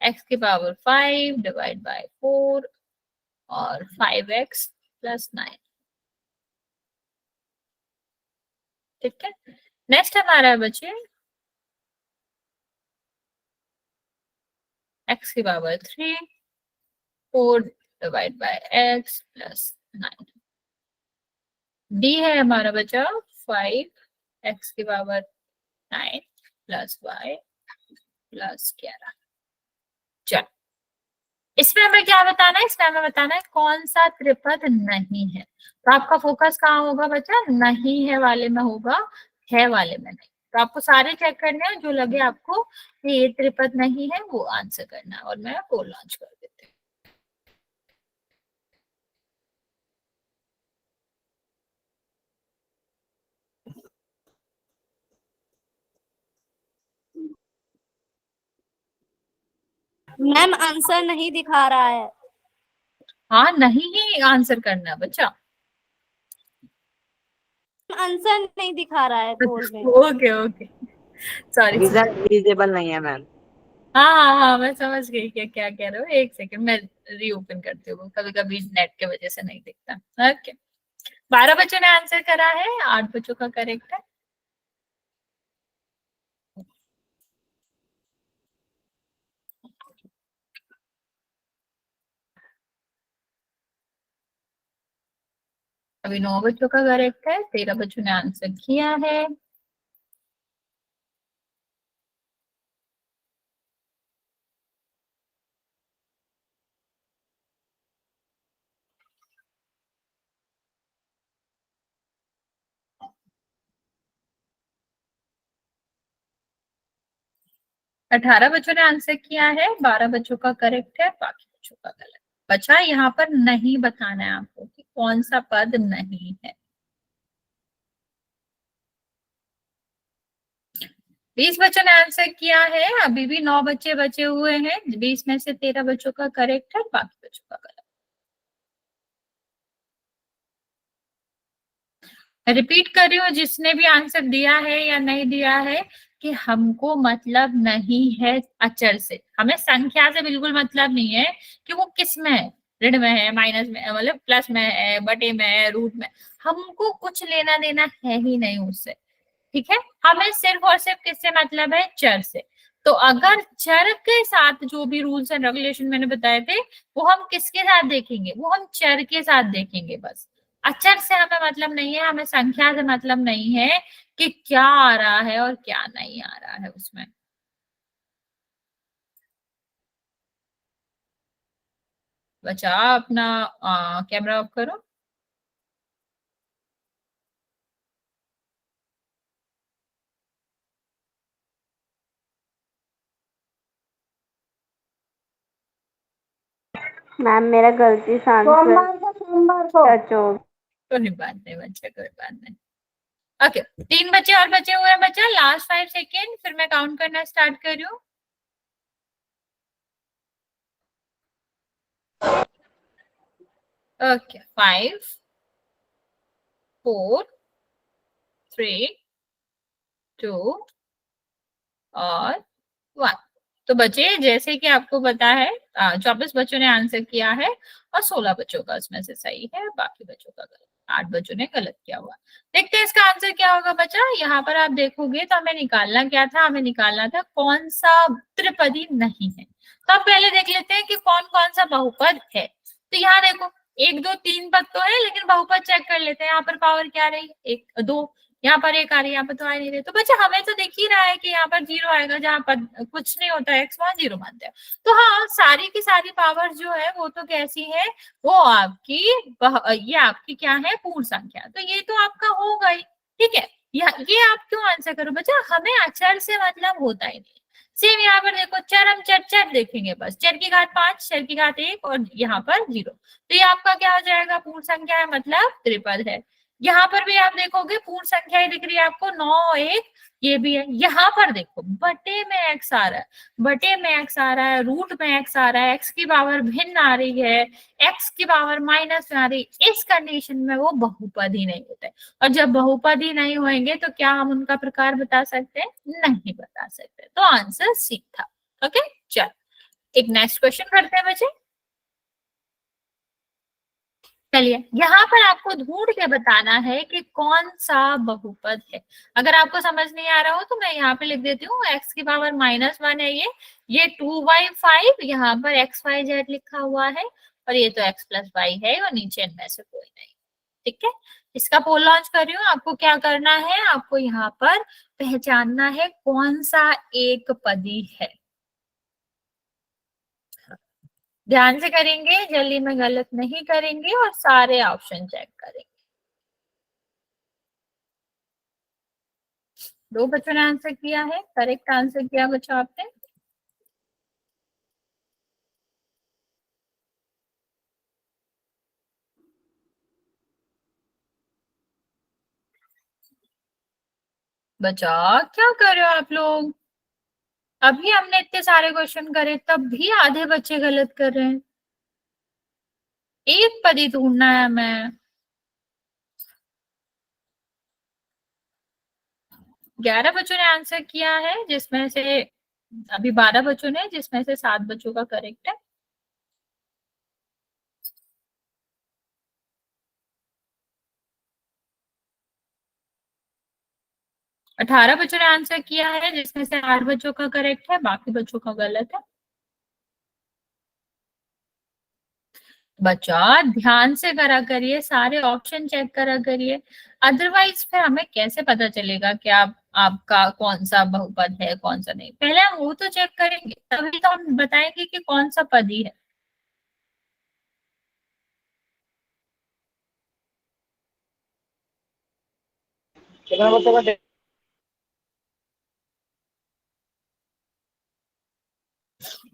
एक्स की पावर 5 डिवाइड बाय 4 और 5x प्लस 9, ठीक है। नेक्स्ट हमारा है बच्चे एक्स की power 3 4 divide by x plus 9। D है हमारा बचा 5 एक्स की पावर 9 प्लस y प्लस 11। चलो इसमें हमें क्या बताना है, इसमें हमें बताना है कौन सा त्रिपद नहीं है। तो आपका फोकस कहाँ होगा बच्चा, नहीं है वाले में होगा, है वाले में नहीं। तो आपको सारे चेक करने हैं, जो लगे आपको कि ये त्रिपद नहीं है वो आंसर करना है। और मैं पोल लॉन्च कर देती हूँ। मैम आंसर नहीं दिखा रहा है। हाँ नहीं ही आंसर करना है बच्चा। आंसर नहीं दिखा रहा है पोल में। Okay okay, sorry. Result visible नहीं है मैम। हाँ हाँ हाँ, मैं समझ गई क्या क्या कह रहे हो। एक सेकंड मैं रीओपन करती हूँ, कभी कभी नेट के वजह से नहीं दिखता। ओके, 12 बच्चों ने आंसर करा है, 8 बच्चों का करेक्ट है। अभी 9 बच्चों का करेक्ट है, 13 बच्चों ने आंसर किया है। अठारह बच्चों ने आंसर किया है, 12 बच्चों का करेक्ट है, बाकी बच्चों का गलत। बचा यहाँ पर नहीं बताना है आपको कि कौन सा पद नहीं है। 20 बच्चों ने आंसर किया है, अभी भी 9 बच्चे बचे हुए हैं, 20 में से 13 बच्चों का करेक्ट है, बाकी बच्चों का गलत। रिपीट कर रही हूँ, जिसने भी आंसर दिया है या नहीं दिया है, कि हमको मतलब नहीं है अचर से, हमें संख्या से बिल्कुल मतलब नहीं है कि वो किस में है, ऋण में है, माइनस में मतलब प्लस में है, बटे में है, रूट में, हमको कुछ लेना देना है ही नहीं उससे। ठीक है, हमें सिर्फ और सिर्फ किससे मतलब है, चर से। तो अगर चर के साथ जो भी रूल्स एंड रेगुलेशन मैंने बताए थे वो हम किसके साथ देखेंगे, वो हम चर के साथ देखेंगे बस। अचर से हमें मतलब नहीं है, हमें संख्या से मतलब नहीं है कि क्या आ रहा है और क्या नहीं आ रहा है उसमें। बच्चा अपना कैमरा ऑफ करो। मैम मेरा गलती से आंसर कोई बात नहीं बच्चा, कोई बात नहीं। ओके, 3 बच्चे और बचे हुए हैं बच्चा, लास्ट 5 सेकेंड, फिर मैं काउंट करना स्टार्ट कर रही हूँ। ओके, 5 4 3 2 और 1। तो बच्चे जैसे कि आपको पता है 24 बच्चों ने आंसर किया है और 16 बच्चों का उसमें से सही है, बाकी बच्चों का गलत, 8 बच्चों ने गलत किया हुआ। देखते हैं इसका आंसर क्या होगा बच्चा। यहाँ पर आप देखोगे तो हमें निकालना क्या था, हमें निकालना था कौन सा त्रिपदी नहीं है। तो अब पहले देख लेते हैं कि कौन कौन सा बहुपद है। तो यहाँ देखो 1 2 3 पद तो है, लेकिन बहुपद चेक कर लेते हैं। यहाँ पर पावर क्या रही, 1 2, यहाँ पर 1 आ रही है, यहाँ पर तो आ नहीं रही। तो बच्चा हमें तो दिख ही रहा है कि यहाँ पर 0 आएगा, जहाँ पर कुछ नहीं होता है x वहां 0 मानते हैं। तो हाँ, सारी की सारी पावर जो है वो तो कैसी है, वो आपकी ये आपकी क्या है, पूर्ण संख्या। तो ये तो आपका हो गई। ठीक है, ये आप क्यों आंसर करो बच्चा, हमें अचर से मतलब होता ही नहीं। सेम यहाँ पर देखो चर, हम चर चर देखेंगे बस, चर की घात 5, चर की घात 1 और यहाँ पर 0। तो ये आपका क्या हो जाएगा, पूर्ण संख्या है मतलब त्रिपद है। यहाँ पर भी आप देखोगे पूर्ण संख्या ही दिख रही है आपको, 9 1, ये भी है। यहाँ पर देखो बटे में x आ रहा है, बटे में x आ रहा है, रूट में x आ रहा है, x की पावर भिन्न आ रही है, x की पावर माइनस में आ रही है। इस कंडीशन में वो बहुपद ही नहीं होते, और जब बहुपद ही नहीं होंगे तो क्या हम उनका प्रकार बता सकते हैं, नहीं बता सकते। तो आंसर सी था। ओके, चल एक नेक्स्ट क्वेश्चन करते हैं बच्चे। चलिए, यहाँ पर आपको ढूंढ के बताना है कि कौन सा बहुपद है। अगर आपको समझ नहीं आ रहा हो तो मैं यहाँ पे लिख देती हूँ, x की पावर -1 है ये 2y5, यहाँ पर xyz लिखा हुआ है, और ये तो x + y है, और नीचे इनमें से कोई नहीं। ठीक है, इसका पोल लॉन्च कर रही हूँ। आपको क्या करना है, आपको यहाँ पर पहचानना है कौन सा एक पदी है। ध्यान से करेंगे, जल्दी में गलत नहीं करेंगे, और सारे ऑप्शन चेक करेंगे। 2 बच्चों ने आंसर किया है, करेक्ट आंसर किया बच्चों आपने। बच्चा क्या कर रहे हो आप लोग, अभी हमने इतने सारे क्वेश्चन करे तब भी आधे बच्चे गलत कर रहे हैं। एक पदी ढूंढना है हमें। 11 बच्चों ने आंसर किया है, जिसमें से अभी 12 बच्चों ने, जिसमें से 7 बच्चों का करेक्ट है। अठारह बच्चों ने आंसर किया है, जिसमें से 8 बच्चों का करेक्ट है, बाकी बच्चों का गलत है। बच्चा ध्यान से करा करिए, सारे ऑप्शन चेक करा करिए, अदरवाइज फिर हमें कैसे पता चलेगा कि आपका कौन सा बहुपद है कौन सा नहीं। पहले हम वो तो चेक करेंगे, तभी तो हम बताएंगे कि कौन सा पदी है। कितना बच्चों का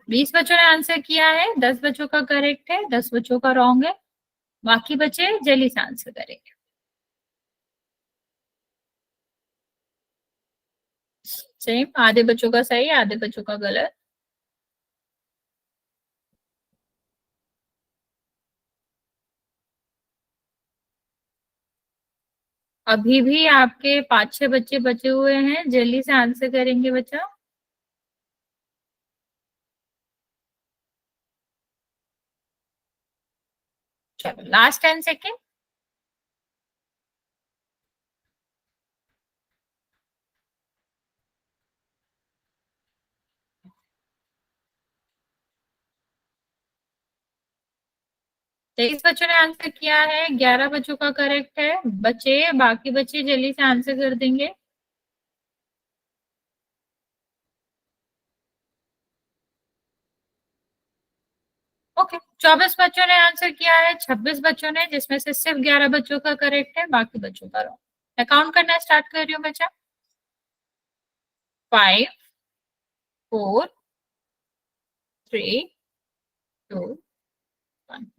20 बच्चों ने आंसर किया है, 10 बच्चों का करेक्ट है, 10 बच्चों का रॉन्ग है, बाकी बच्चे जल्दी से आंसर करेंगे। सेम, आधे बच्चों का सही, आधे बच्चों का गलत। अभी भी आपके 5-6 बच्चे बचे हुए हैं, जल्दी से आंसर करेंगे बच्चा। चलो लास्ट 10 सेकेंड। तेईस बच्चों ने आंसर किया है, 11 बच्चों का करेक्ट है। बच्चे बाकी बच्चे जल्दी से आंसर कर देंगे। ओके, 24 बच्चों ने आंसर किया है, 26 बच्चों ने, जिसमें से सिर्फ 11 बच्चों का करेक्ट है, बाकी बच्चों का रॉन्ग। मैं काउंट करना स्टार्ट कर रही हूँ बच्चा। 5, 4, 3, 2, 1।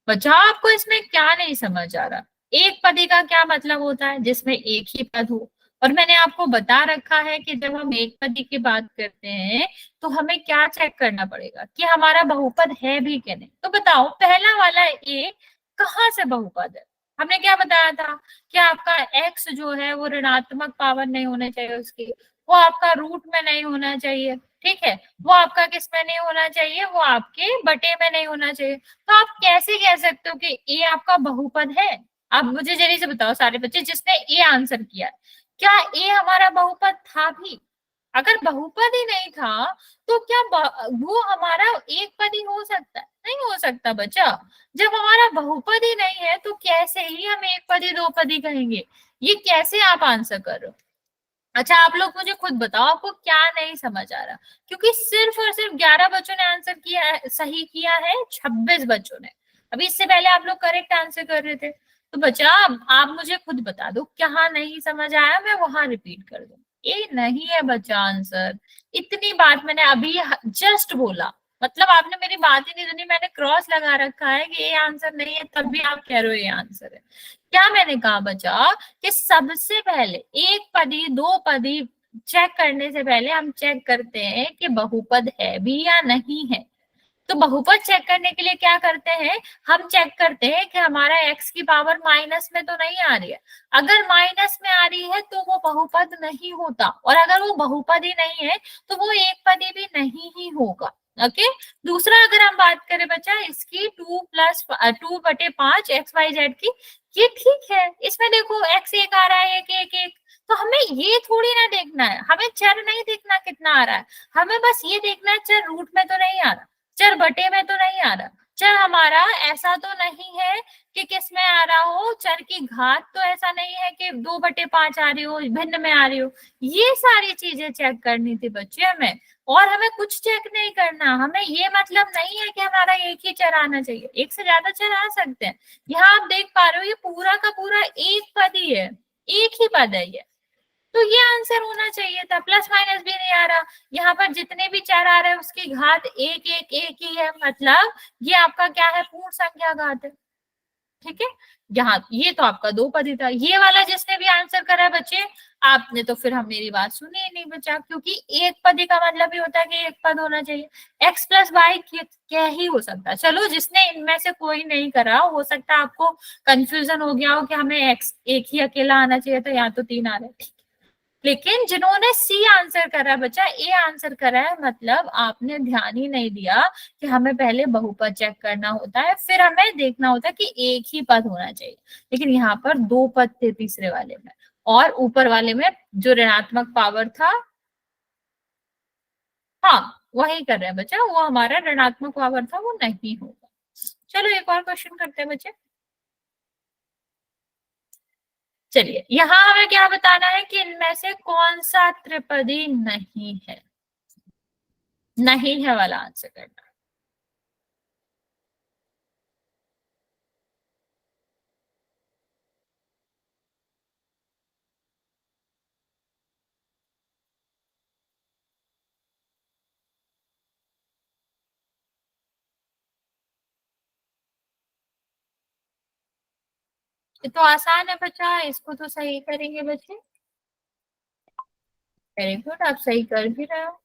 बच्चा आपको इसमें क्या नहीं समझ आ रहा? एक पदी का क्या मतलब होता है? जिसमें एक ही पद हो। और मैंने आपको बता रखा है कि जब हम एक पदी की बात करते हैं तो हमें क्या चेक करना पड़ेगा कि हमारा बहुपद है भी कि नहीं। तो बताओ, पहला वाला ए कहाँ से बहुपद है? हमने क्या बताया था कि आपका एक्स जो है वो ऋणात्मक पावर नहीं होना चाहिए उसकी, वो आपका रूट में नहीं होना चाहिए, ठीक है, वो आपका किस में नहीं होना चाहिए, वो आपके बटे में नहीं होना चाहिए। तो आप कैसे कह सकते हो कि ए आपका बहुपद है? आप मुझे जल्दी से बताओ सारे बच्चे जिसने ए आंसर किया है, क्या ए हमारा बहुपद था भी? अगर बहुपद ही नहीं था तो क्या वो हमारा एक पद ही हो सकता है? नहीं हो सकता बच्चा। जब हमारा बहुपद ही नहीं है तो कैसे ही हम एक पदी दो पदी कहेंगे? ये कैसे आप आंसर कर रहे हो? अच्छा, आप लोग मुझे खुद बताओ आपको क्या नहीं समझ आ रहा? क्योंकि सिर्फ और सिर्फ 11 बच्चों ने आंसर किया है, सही किया है 26 बच्चों ने। अभी इससे पहले आप लोग करेक्ट आंसर कर रहे थे। तो बच्चा आप मुझे खुद बता दो क्या नहीं समझ आया, मैं वहां रिपीट कर दूं। ये नहीं है बच्चा आंसर। इतनी बात मैंने अभी जस्ट बोला, मतलब आपने मेरी बात ही नहीं सुनी। मैंने क्रॉस लगा रखा है कि ये आंसर नहीं है, तब भी आप कह रहे हो ये आंसर है। क्या मैंने कहा बच्चा कि सबसे पहले एक पदी दो पदी चेक करने से पहले हम चेक करते हैं कि बहुपद है भी या नहीं है। तो बहुपद चेक करने के लिए क्या करते हैं? हम चेक करते हैं कि हमारा एक्स की पावर माइनस में तो नहीं आ रही है। अगर माइनस में आ रही है तो वो बहुपद नहीं होता, और अगर वो बहुपद ही नहीं है तो वो एक पदी भी नहीं ही होगा। ओके। दूसरा, अगर हम बात करें बच्चा इसकी 2+2/5 XYZ की, ये ठीक है। इसमें देखो एक्स एक आ रहा है, एक एक एक, तो हमें ये थोड़ी ना देखना है, हमें चर नहीं देखना कितना आ रहा है, हमें बस ये देखना है चर रूट में तो नहीं आ रहा, चर बटे में तो नहीं आ रहा, चर हमारा ऐसा तो नहीं है कि किस में आ रहा हो, चर की घात तो ऐसा नहीं है कि 2/5 आ रही हो, भिन्न में आ रही हो। ये सारी चीजें चेक करनी थी बच्चे हमें। और हमें कुछ चेक नहीं करना, हमें ये मतलब नहीं है कि हमारा एक ही चर आना चाहिए, एक से ज्यादा चर आ सकते हैं। यहाँ आप देख पा रहे हो ये पूरा का पूरा एक पद ही है, एक ही पद है ये। तो ये आंसर होना चाहिए था, प्लस माइनस भी नहीं आ रहा। यहाँ पर जितने भी चर आ रहे हैं उसकी घात एक एक एक ही है, मतलब ये आपका क्या है, पूर्ण संख्या घात है। ठीक है, यहाँ ये तो आपका दो पद ही था। ये वाला जिसने भी आंसर करा बच्चे, आपने तो फिर हम मेरी बात सुनी ही नहीं बचा, क्योंकि एक पदी का मतलब ही होता है कि एक पद होना चाहिए। एक्स प्लस वाई क्या ही हो सकता है? चलो जिसने इनमें से कोई नहीं करा, हो सकता है आपको कंफ्यूजन हो गया हो कि हमें एक्स एक ही अकेला आना चाहिए था, यहाँ तो 3 आ रहे हैं। लेकिन जिन्होंने सी आंसर करा है बच्चा, ए आंसर करा है, मतलब आपने ध्यान ही नहीं दिया कि हमें पहले बहुपद चेक करना होता है, फिर हमें देखना होता है कि एक ही पद होना चाहिए। लेकिन यहाँ पर दो पद थे तीसरे वाले में, और ऊपर वाले में जो ऋणात्मक पावर था, हाँ वही कर रहे हैं बच्चा, वो हमारा ऋणात्मक पावर था, वो नहीं होगा। चलो एक और क्वेश्चन करते हैं बच्चे। चलिए, यहाँ हमें क्या बताना है कि इनमें से कौन सा त्रिपदी नहीं है। नहीं है वाला आंसर करना। ये तो आसान है बच्चा, इसको तो सही करेंगे बच्चे। वेरी गुड, आप सही कर भी रहे हो।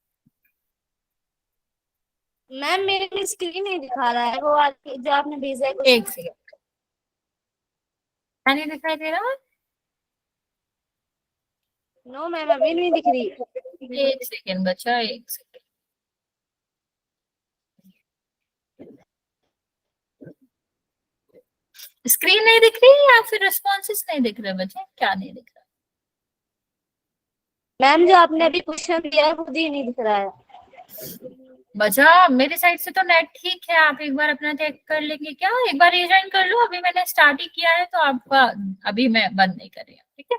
मैम मेरी स्क्रीन नहीं दिखा रहा है, वो जो आपने भेजा है एक सेकेंड, नहीं दिखाई दे रहा है? नो मैम अभी नहीं दिख रही। एक सेकेंड बच्चा, एक सेकेंड। स्क्रीन नहीं दिख रही या फिर रिस्पॉन्सेस नहीं दिख रहे बच्चे, क्या नहीं दिख रहा? मैम जो आपने अभी क्वेश्चन दिया है खुद ही नहीं दिख रहा है। बच्चा मेरे साइड से तो नेट ठीक है, आप एक बार अपना चेक कर लेंगे क्या? एक बार रिजॉइन कर लो, अभी मैंने स्टार्ट ही किया है तो आपका अभी मैं बंद नहीं कर रही हूँ, ठीक है?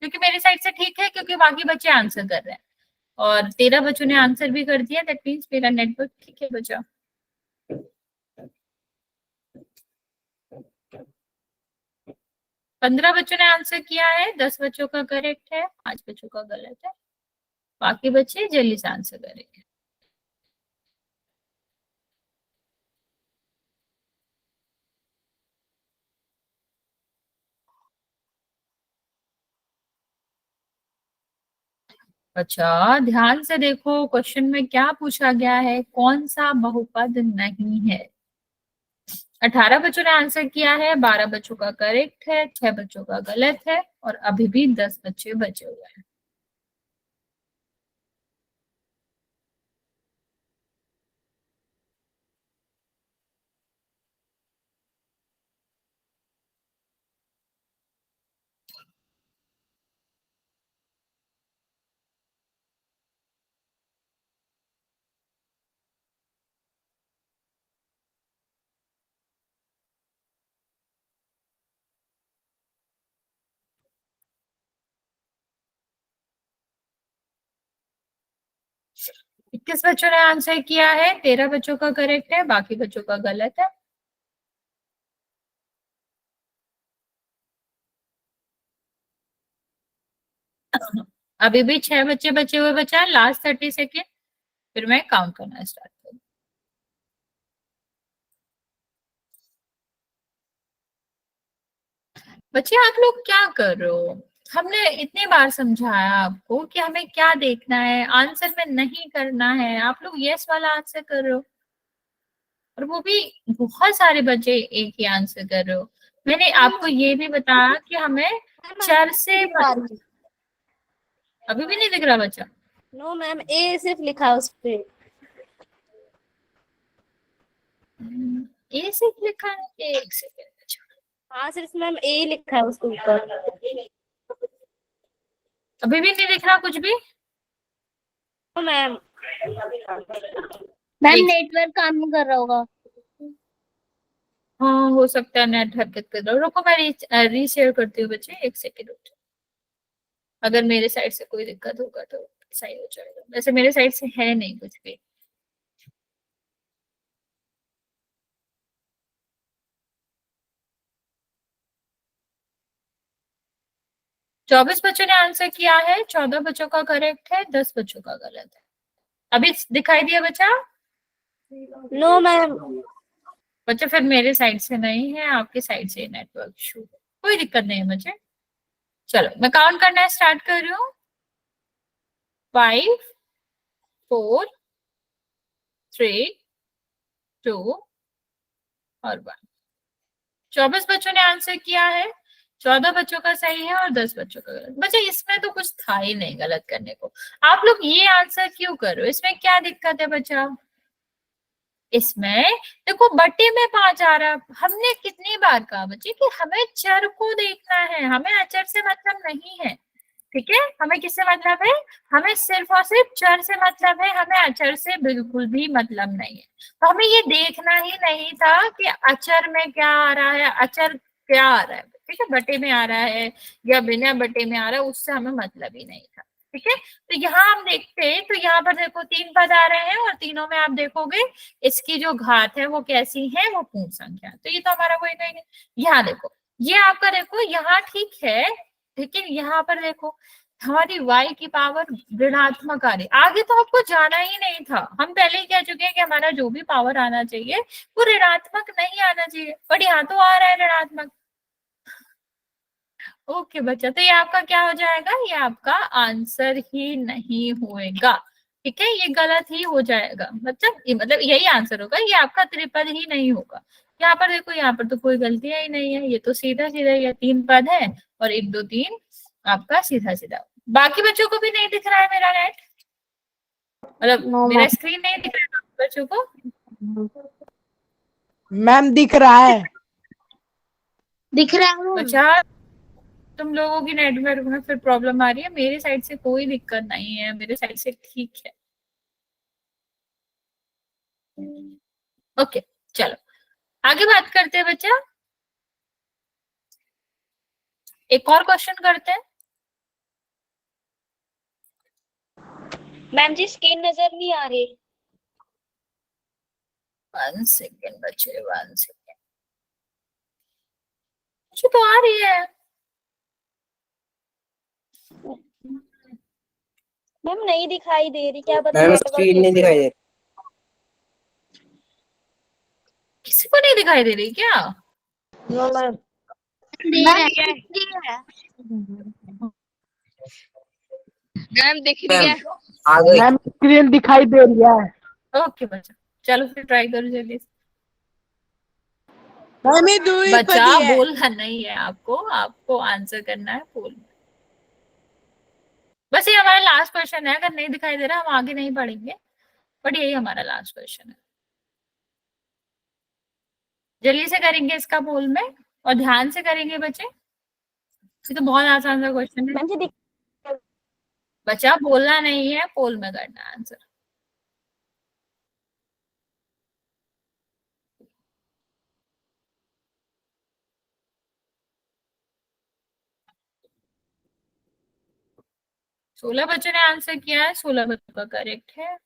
क्योंकि मेरी साइड से ठीक है, क्योंकि बाकी बच्चे आंसर कर रहे हैं और 13 बच्चों ने आंसर भी कर दिया, दैट मीन्स मेरा नेटवर्क ठीक है बच्चा। पंद्रह बच्चों ने आंसर किया है, 10 बच्चों का करेक्ट है, 5 बच्चों का गलत है, बाकी बच्चे जल्दी से आंसर करेंगे। अच्छा ध्यान से देखो, क्वेश्चन में क्या पूछा गया है, कौन सा बहुपद नहीं है? 18 बच्चों ने आंसर किया है, 12 बच्चों का करेक्ट है, 6 बच्चों का गलत है और अभी भी 10 बच्चे बचे हुए हैं। इक्कीस बच्चों ने आंसर किया है, 13 बच्चों का करेक्ट है, बाकी बच्चों का गलत है। अभी भी 6 बच्चे बचे हुए बचा है, लास्ट 30 सेकेंड, फिर मैं काउंट करना स्टार्ट करूँ। बच्चे आप लोग क्या कर रहे हो? हमने इतनी बार समझाया आपको कि हमें क्या देखना है, आंसर में नहीं करना है, आप लोग यस वाला आंसर कर रहे हो और वो भी बहुत सारे बच्चे एक ही आंसर कर रहे हो। मैंने आपको ये भी बताया कि हमें चर से अभी भी नहीं दिख रहा बच्चा? नो मैम ए सिर्फ लिखा है उस पे। ए से लिखा है, एक सेकेंड बच्चा, हाँ सिर्फ मैम ए लिखा है उसके ऊपर। अभी भी नहीं दिख रहा कुछ भी? मैम एक- नेटवर्क काम नहीं कर रहा होगा। हाँ हो सकता है नेट हरकत कर रहा हो, रुको मैं रीशेयर करती हूँ बच्चे, एक सेकेंड रुक जाओ। अगर मेरे साइड से कोई दिक्कत होगा तो सही हो जाएगा, वैसे मेरे साइड से है नहीं कुछ भी। चौबीस बच्चों ने आंसर किया है, 14 बच्चों का करेक्ट है, 10 बच्चों का गलत है। अभी दिखाई दिया बच्चा? नो मैम बच्चा फिर मेरे साइड से नहीं है, आपके साइड से नेटवर्क इशू, कोई दिक्कत नहीं है बच्चे। चलो मैं काउंट करना स्टार्ट कर रही हूँ, 5 4 3 2 और 1। 24 बच्चों ने आंसर किया है, 14 बच्चों का सही है और 10 बच्चों का गलत। बच्चा इसमें तो कुछ था ही नहीं गलत करने को, आप लोग ये आंसर क्यों कर रहे हो? इसमें क्या दिक्कत है बच्चा? इसमें देखो बटे में 5 आ रहा है, हमने कितनी बार कहा बच्चे कि हमें चर को देखना है, हमें अचर से मतलब नहीं है, ठीक है? हमें किससे मतलब है? हमें सिर्फ और सिर्फ चर से मतलब है, हमें अचर से बिल्कुल भी मतलब नहीं है। तो हमें ये देखना ही नहीं था कि अचर में क्या आ रहा है, अचर क्या आ रहा है, ठीक है? बटे में आ रहा है या बिना बटे में आ रहा है, उससे हमें मतलब ही नहीं था, ठीक है? तो यहाँ हम देखते हैं, तो यहाँ पर देखो 3 पद आ रहे हैं और तीनों में आप देखोगे इसकी जो घात है वो कैसी है, वो पूर्ण संख्या। तो ये तो हमारा कोई नहीं। यहाँ देखो, ये आपका देखो यहाँ ठीक है, लेकिन यहाँ पर देखो हमारी y की पावर ऋणात्मक आ रही, आगे तो आपको जाना ही नहीं था, हम पहले ही कह चुके हैं कि हमारा जो भी पावर आना चाहिए वो ऋणात्मक नहीं आना चाहिए, और यहाँ तो आ रहा है ऋणात्मक। ओके बच्चा, तो ये आपका क्या हो जाएगा? ये आपका आंसर ही नहीं होएगा, ठीक है? ये गलत ही हो जाएगा मतलब यही आंसर होगा, ये आपका त्रिपद ही नहीं होगा। यहाँ पर देखो, यहाँ पर तो कोई गलतियां ही नहीं है, ये तो सीधा सीधा ये 3 पद है और 1 2 3 आपका सीधा सीधा। बाकी बच्चों को भी नहीं दिख रहा है मेरा नेट, मतलब No, मेरा ma'am. स्क्रीन नहीं दिख रहा है बाकी बच्चों को? मैम दिख रहा है। दिख रहा है बच्चा तुम लोगों की नेटवर्क में फिर प्रॉब्लम आ रही है, मेरी साइड से कोई दिक्कत नहीं है, मेरे साइड से ठीक है। ओके चलो आगे बात करते हैं बच्चा, एक और क्वेश्चन करते हैं। मैम जी स्क्रीन नजर नहीं आ रही। 1 सेकेंड बच्चे 1 सेकेंड, मुझे तो आ रही है। मैम नहीं दिखाई दे रही, क्या पता मैम नेटवर्क स्क्रीन नहीं दिखाई दे किसी को नहीं दिखाई दे रही क्या? No ma'am. मैम दिख रही है। आ गई। मैम स्क्रीन दिखाई दे रही है। ओके बच्चा चलो फिर ट्राई करो जल्दी से। मैम ये दो ही बच्चा पदी है। बोलना नहीं है आपको, आपको आंसर करना है बोल। बस ये हमारा लास्ट क्वेश्चन है, अगर नहीं दिखाई दे रहा हम आगे नहीं बढ़ेंगे, बट यही हमारा लास्ट क्वेश्चन है। जल्दी से करेंगे इसका बोल में, और ध्यान से करेंगे बच्चे, ये तो बहुत आसान सा क्वेश्चन है। मैम जी बच्चा बोलना नहीं है, पोल में करना है आंसर। सोलह बच्चों ने आंसर किया है, 16 बच्चों का करेक्ट है।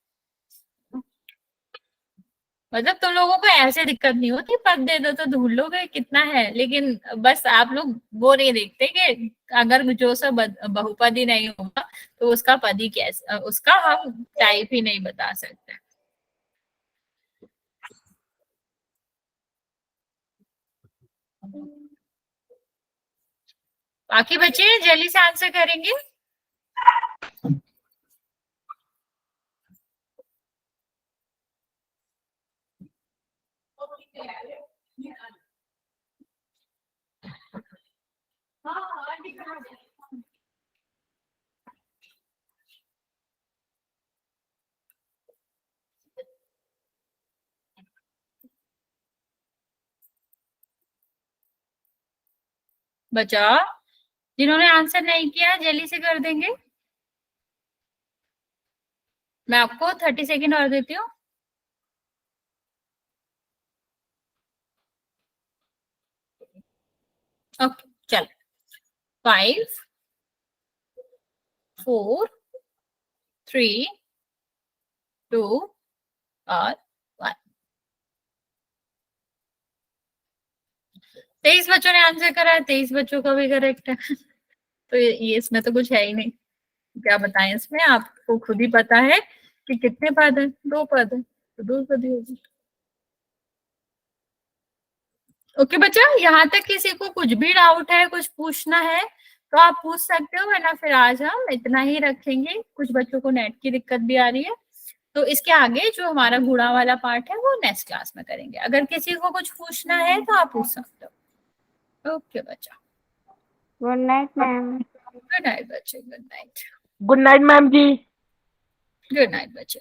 मतलब तुम लोगों को ऐसे दिक्कत नहीं होती, पद दे दो तो ढूंढ लोगे कितना है, लेकिन बस आप लोग वो नहीं देखते कि अगर जो सब बहुपदी नहीं होगा तो उसका पदी कैसे, उसका हम टाइप ही नहीं बता सकते। बाकी बच्चे जल्दी से आंसर करेंगे। बचा जिन्होंने आंसर नहीं किया जल्दी से कर देंगे। मैं आपको 30 सेकेंड और देती हूँ। ओके चलो 5 4 3 2 और 1। 23 बच्चों ने आंसर करा है, 23 बच्चों का भी करेक्ट है। तो ये इसमें तो कुछ है ही नहीं, क्या बताएं इसमें, आपको खुद ही पता है कि कितने पद है, 2 पद है तो 2 पद ही होगी। ओके बच्चा, यहाँ तक किसी को कुछ भी डाउट है, कुछ पूछना है तो आप पूछ सकते हो, वरना फिर आज हम इतना ही रखेंगे। कुछ बच्चों को नेट की दिक्कत भी आ रही है, तो इसके आगे जो हमारा गुणा वाला पार्ट है वो नेक्स्ट क्लास में करेंगे। अगर किसी को कुछ पूछना है तो आप पूछ सकते हो। ओके बच्चा, good night ma'am. Good night बच्चे, good night. Good night ma'am ji. Good night बच्चे।